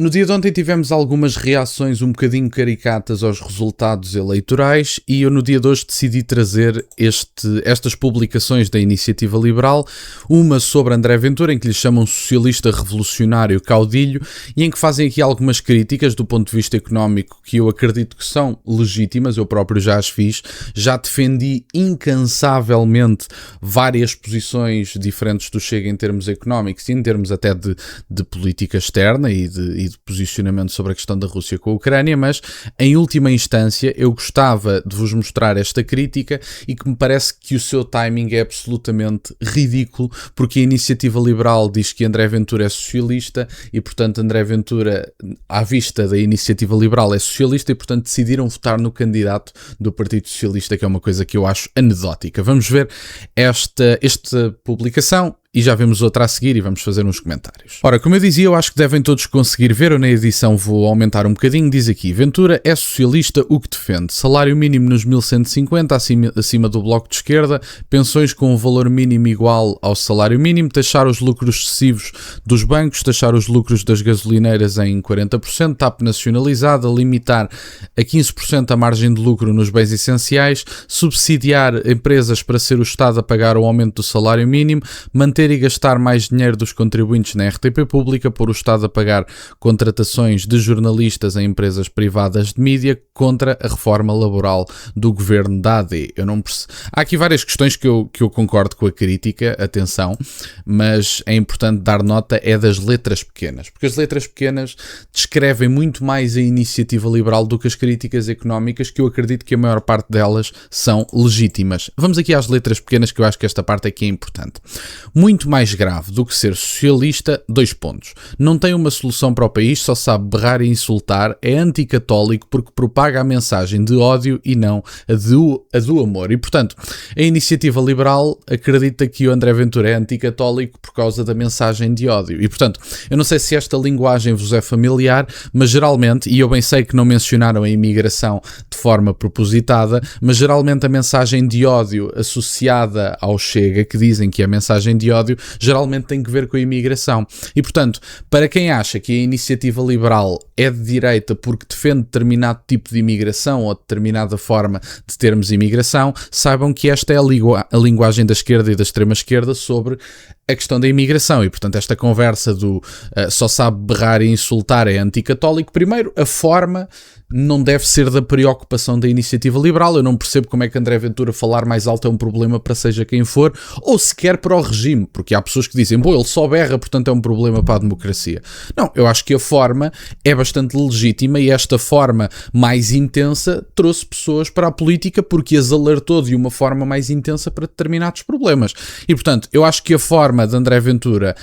No dia de ontem tivemos algumas reações um bocadinho caricatas aos resultados eleitorais e eu no dia de hoje decidi trazer estas publicações da Iniciativa Liberal, uma sobre André Ventura, em que lhe chamam socialista revolucionário caudilho e em que fazem aqui algumas críticas do ponto de vista económico que eu acredito que são legítimas, eu próprio já as fiz, já defendi incansavelmente várias posições diferentes do Chega em termos económicos e em termos até de política externa e de posicionamento sobre a questão da Rússia com a Ucrânia, mas em última instância eu gostava de vos mostrar esta crítica e que me parece que o seu timing é absolutamente ridículo, porque a Iniciativa Liberal diz que André Ventura é socialista e portanto André Ventura, à vista da Iniciativa Liberal, é socialista e portanto decidiram votar no candidato do Partido Socialista, que é uma coisa que eu acho anedótica. Vamos ver esta publicação e já vemos outra a seguir e vamos fazer uns comentários. Ora, como eu dizia, eu acho que devem todos conseguir ver, eu na edição vou aumentar um bocadinho, diz aqui: Ventura é socialista, o que defende? Salário mínimo nos 1150, acima do bloco de esquerda, pensões com um valor mínimo igual ao salário mínimo, taxar os lucros excessivos dos bancos, taxar os lucros das gasolineiras em 40%, TAP nacionalizada, limitar a 15% a margem de lucro nos bens essenciais, subsidiar empresas para ser o Estado a pagar o aumento do salário mínimo, manter e gastar mais dinheiro dos contribuintes na RTP pública, pôr o Estado a pagar contratações de jornalistas em empresas privadas de mídia, contra a reforma laboral do governo da AD. Há aqui várias questões que eu concordo com a crítica, atenção, mas é importante dar nota das letras pequenas, porque as letras pequenas descrevem muito mais a Iniciativa Liberal do que as críticas económicas, que eu acredito que a maior parte delas são legítimas. Vamos aqui às letras pequenas, que eu acho que esta parte aqui é importante. Muito mais grave do que ser socialista, 2 pontos. Não tem uma solução para o país, só sabe berrar e insultar, é anticatólico porque propaga a mensagem de ódio e não a do amor. E, portanto, a Iniciativa Liberal acredita que o André Ventura é anticatólico por causa da mensagem de ódio. E, portanto, eu não sei se esta linguagem vos é familiar, mas geralmente, e eu bem sei que não mencionaram a imigração de forma propositada, mas geralmente a mensagem de ódio associada ao Chega, que dizem que é a mensagem de ódio, geralmente tem que ver com a imigração. E, portanto, para quem acha que a Iniciativa Liberal é de direita porque defende determinado tipo de imigração ou determinada forma de termos imigração, saibam que esta é a linguagem da esquerda e da extrema-esquerda sobre a questão da imigração. E, portanto, esta conversa do só sabe berrar e insultar é anticatólico. Primeiro, a forma não deve ser da preocupação da Iniciativa Liberal. Eu não percebo como é que André Ventura falar mais alto é um problema para seja quem for, ou sequer para o regime, porque há pessoas que dizem, bom, ele só berra, portanto é um problema para a democracia. Não, eu acho que a forma é bastante legítima e esta forma mais intensa trouxe pessoas para a política porque as alertou de uma forma mais intensa para determinados problemas. E, portanto, eu acho que a forma de André Ventura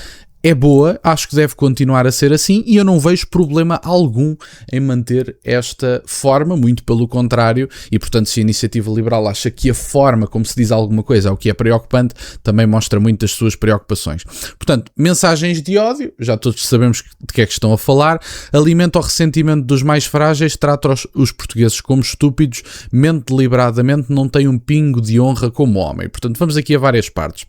é boa, acho que deve continuar a ser assim e eu não vejo problema algum em manter esta forma, muito pelo contrário, e portanto se a Iniciativa Liberal acha que a forma como se diz alguma coisa é o que é preocupante, também mostra muito das suas preocupações. Portanto, mensagens de ódio, já todos sabemos de que é que estão a falar, alimenta o ressentimento dos mais frágeis, trata os portugueses como estúpidos, mente deliberadamente, não tem um pingo de honra como homem. Portanto, vamos aqui a várias partes.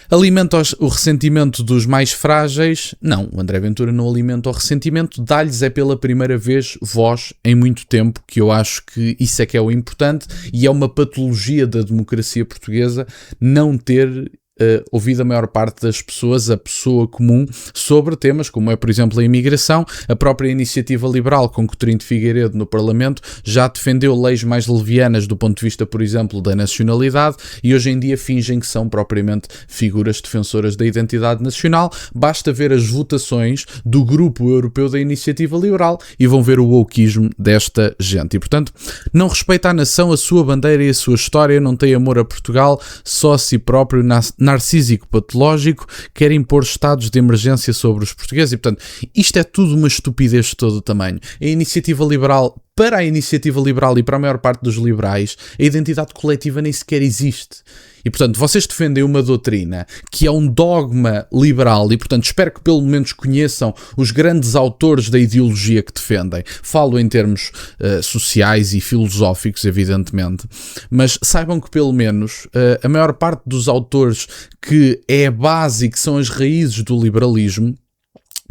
Alimenta o ressentimento dos mais frágeis? Não, o André Ventura não alimenta o ressentimento, dá-lhes pela primeira vez voz em muito tempo, que eu acho que isso é que é o importante e é uma patologia da democracia portuguesa não ter ouvido a maior parte das pessoas, a pessoa comum, sobre temas como é, por exemplo, a imigração. A própria Iniciativa Liberal, com Coutinho de Figueiredo no Parlamento, já defendeu leis mais levianas do ponto de vista, por exemplo, da nacionalidade e hoje em dia fingem que são propriamente figuras defensoras da identidade nacional. Basta ver as votações do Grupo Europeu da Iniciativa Liberal e vão ver o wokeismo desta gente. E, portanto, não respeita a nação, a sua bandeira e a sua história, não tem amor a Portugal, só a si próprio, narcísico patológico, quer impor estados de emergência sobre os portugueses. E, portanto, isto é tudo uma estupidez de todo o tamanho. A Iniciativa Liberal, para a Iniciativa Liberal e para a maior parte dos liberais, a identidade coletiva nem sequer existe. E, portanto, vocês defendem uma doutrina que é um dogma liberal e, portanto, espero que pelo menos conheçam os grandes autores da ideologia que defendem. Falo em termos sociais e filosóficos, evidentemente, mas saibam que pelo menos a maior parte dos autores que é a base e que são as raízes do liberalismo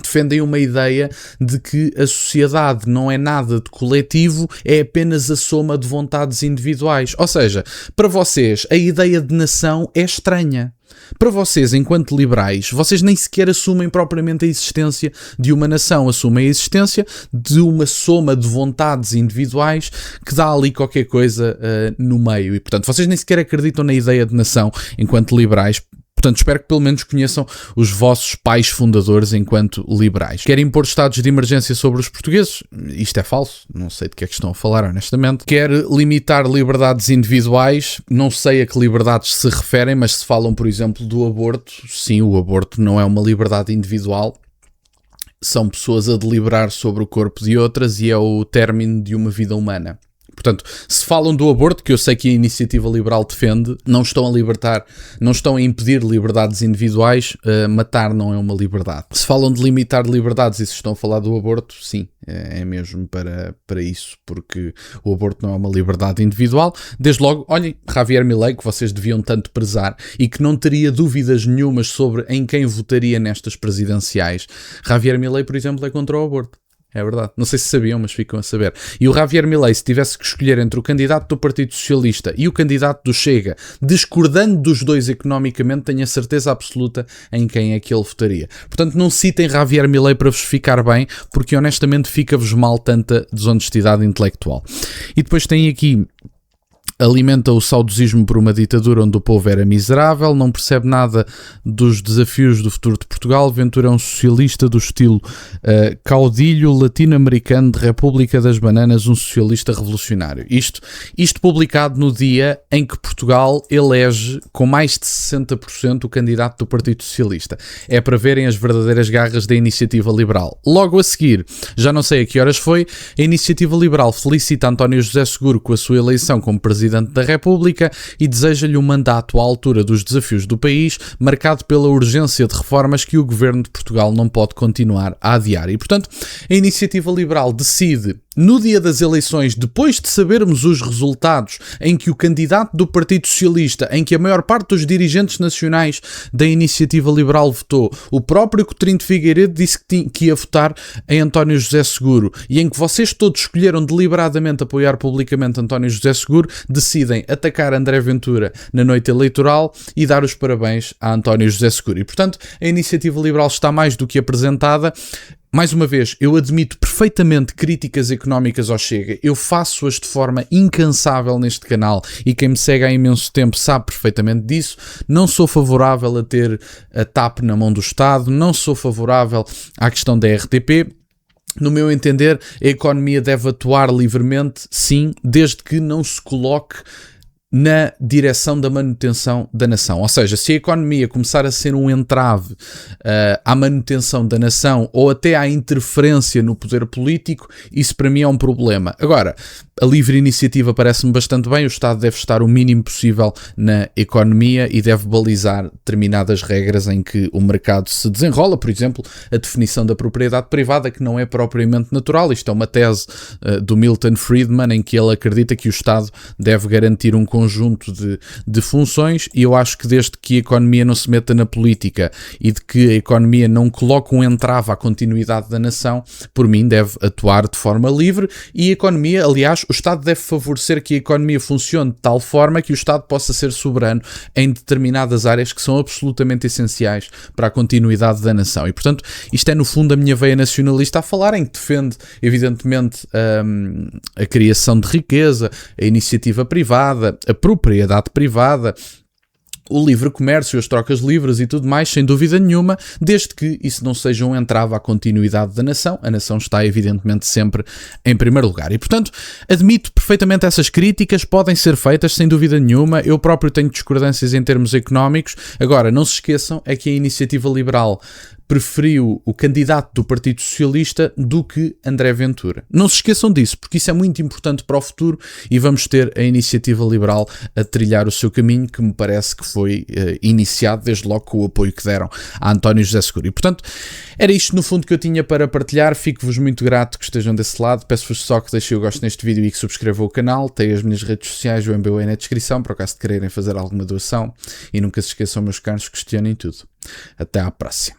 defendem uma ideia de que a sociedade não é nada de coletivo, é apenas a soma de vontades individuais. Ou seja, para vocês, a ideia de nação é estranha. Para vocês, enquanto liberais, vocês nem sequer assumem propriamente a existência de uma nação, assumem a existência de uma soma de vontades individuais que dá ali qualquer coisa no meio. E, portanto, vocês nem sequer acreditam na ideia de nação enquanto liberais. Portanto, espero que pelo menos conheçam os vossos pais fundadores enquanto liberais. Querem impor estados de emergência sobre os portugueses? Isto é falso, não sei de que é que estão a falar, honestamente. Quer limitar liberdades individuais? Não sei a que liberdades se referem, mas se falam, por exemplo, do aborto, sim, o aborto não é uma liberdade individual. São pessoas a deliberar sobre o corpo de outras e é o término de uma vida humana. Portanto, se falam do aborto, que eu sei que a Iniciativa Liberal defende, não estão a libertar, não estão a impedir liberdades individuais, matar não é uma liberdade. Se falam de limitar liberdades e se estão a falar do aborto, sim, é mesmo para isso, porque o aborto não é uma liberdade individual. Desde logo, olhem, Javier Milei, que vocês deviam tanto prezar e que não teria dúvidas nenhumas sobre em quem votaria nestas presidenciais. Javier Milei, por exemplo, é contra o aborto. É verdade. Não sei se sabiam, mas ficam a saber. E o Javier Milei, se tivesse que escolher entre o candidato do Partido Socialista e o candidato do Chega, discordando dos dois economicamente, tenho a certeza absoluta em quem é que ele votaria. Portanto, não citem Javier Milei para vos ficar bem, porque honestamente fica-vos mal tanta desonestidade intelectual. E depois tem aqui: alimenta o saudosismo por uma ditadura onde o povo era miserável, não percebe nada dos desafios do futuro de Portugal, Ventura é um socialista do estilo caudilho latino-americano de República das Bananas, um socialista revolucionário. Isto publicado no dia em que Portugal elege com mais de 60% o candidato do Partido Socialista. É para verem as verdadeiras garras da Iniciativa Liberal. Logo a seguir, já não sei a que horas foi, a Iniciativa Liberal felicita António José Seguro com a sua eleição como Presidente da República e deseja-lhe um mandato à altura dos desafios do país, marcado pela urgência de reformas que o Governo de Portugal não pode continuar a adiar. E, portanto, a Iniciativa Liberal decide, no dia das eleições, depois de sabermos os resultados, em que o candidato do Partido Socialista, em que a maior parte dos dirigentes nacionais da Iniciativa Liberal votou, o próprio Coutinho de Figueiredo disse que ia votar em António José Seguro, e em que vocês todos escolheram deliberadamente apoiar publicamente António José Seguro, decidem atacar André Ventura na noite eleitoral e dar os parabéns a António José Seguro. E, portanto, a Iniciativa Liberal está mais do que apresentada. Mais uma vez, eu admito perfeitamente críticas económicas ao Chega, eu faço-as de forma incansável neste canal e quem me segue há imenso tempo sabe perfeitamente disso. Não sou favorável a ter a TAP na mão do Estado, não sou favorável à questão da RTP. No meu entender, a economia deve atuar livremente, sim, desde que não se coloque na direção da manutenção da nação. Ou seja, se a economia começar a ser um entrave à manutenção da nação ou até à interferência no poder político, isso para mim é um problema. Agora, a livre iniciativa parece-me bastante bem, o Estado deve estar o mínimo possível na economia e deve balizar determinadas regras em que o mercado se desenrola, por exemplo, a definição da propriedade privada, que não é propriamente natural. Isto é uma tese do Milton Friedman, em que ele acredita que o Estado deve garantir um conjunto de funções, e eu acho que desde que a economia não se meta na política e de que a economia não coloque um entrave à continuidade da nação, por mim deve atuar de forma livre. E a economia, aliás, o Estado deve favorecer que a economia funcione de tal forma que o Estado possa ser soberano em determinadas áreas que são absolutamente essenciais para a continuidade da nação. E, portanto, isto é no fundo a minha veia nacionalista a falar, em que defende, evidentemente, a criação de riqueza, a iniciativa privada, a propriedade privada, o livre comércio, as trocas livres e tudo mais, sem dúvida nenhuma, desde que isso não seja um entrave à continuidade da nação. A nação está, evidentemente, sempre em primeiro lugar. E, portanto, admito perfeitamente essas críticas, podem ser feitas, sem dúvida nenhuma. Eu próprio tenho discordâncias em termos económicos. Agora, não se esqueçam, é que a Iniciativa Liberal preferiu o candidato do Partido Socialista do que André Ventura. Não se esqueçam disso, porque isso é muito importante para o futuro e vamos ter a Iniciativa Liberal a trilhar o seu caminho, que me parece que foi iniciado desde logo com o apoio que deram a António José Seguro. E, portanto, era isto no fundo que eu tinha para partilhar. Fico-vos muito grato que estejam desse lado. Peço-vos só que deixem o gosto neste vídeo e que subscrevam o canal. Tem as minhas redes sociais, o MBA na descrição, para o caso de quererem fazer alguma doação. E nunca se esqueçam, meus caros, questionem tudo. Até à próxima.